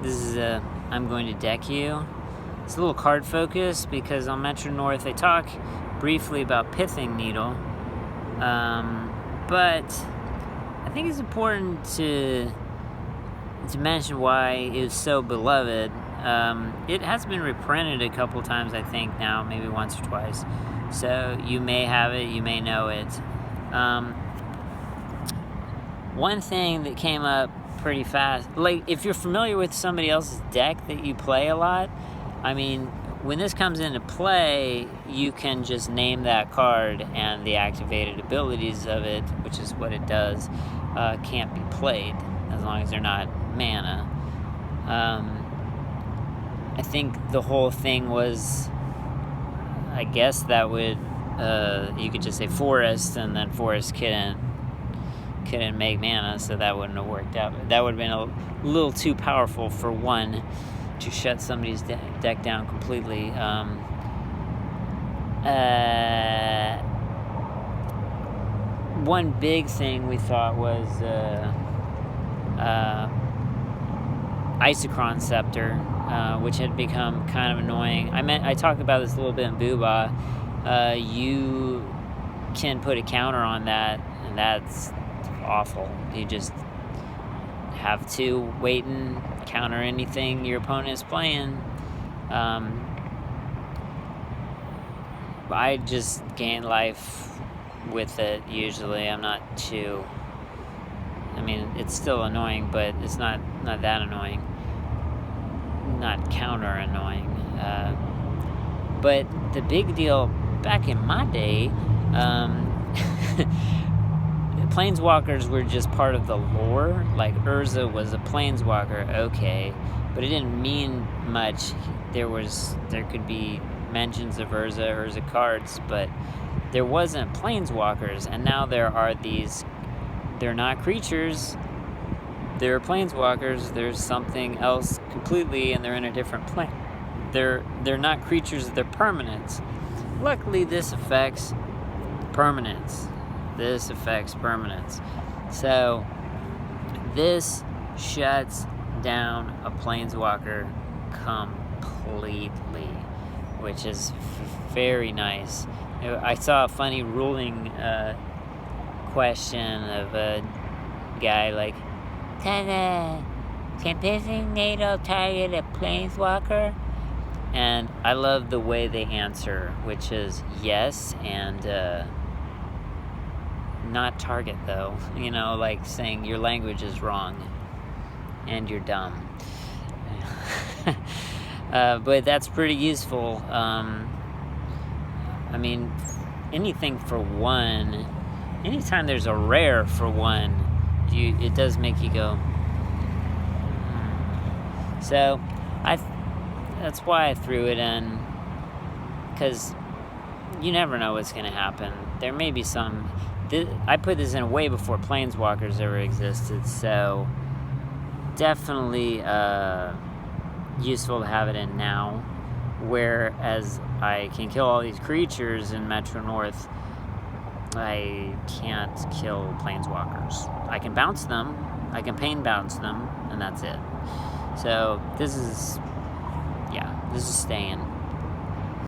This is I'm going to deck you. It's a little card focused because on Metro North they talk briefly about Pithing needle, but I think it's important to mention why it is so beloved. It has been reprinted a couple times, I think now, maybe once or twice. So you may have it, you may know it. One thing that came up pretty fast, like if you're familiar with somebody else's deck that you play a lot, I mean, when this comes into play, you can just name that card and the activated abilities of it, which is what it does, can't be played as long as they're not mana. I think the whole thing was, I guess that would, you could just say forest, and then forest couldn't make mana, so that wouldn't have worked out. That would have been a little too powerful for one to shut somebody's deck down completely. One big thing we thought was Isochron Scepter, which had become kind of annoying. I talked about this a little bit in Boobah. You can put a counter on that, and that's awful. You just have to wait and counter anything your opponent is playing. I just gain life with it usually. I'm not too, I mean, it's still annoying, but it's not that annoying. Not counter annoying. But the big deal back in my day, planeswalkers were just part of the lore. Like Urza was a planeswalker, okay, but it didn't mean much. There could be mentions of Urza cards, but there wasn't planeswalkers, and now there are these. They're not creatures. They're planeswalkers. There's something else completely, and they're in a different plane. They're not creatures. They're permanents. Luckily, this affects permanents. So this shuts down a planeswalker completely, which is very nice. I saw a funny ruling question of a guy like, can Pithing NATO target a planeswalker? And I love the way they answer, which is yes, and not target though. You know, like saying your language is wrong and you're dumb. But that's pretty useful. I mean, anything for one, anytime there's a rare for one, it does make you go. So that's why I threw it in, because you never know what's going to happen. There may be some. I put this in way before planeswalkers ever existed, so definitely useful to have it in now. Whereas I can kill all these creatures in Metro North, I can't kill planeswalkers. I can bounce them, I can pain bounce them, and that's it. So this is staying.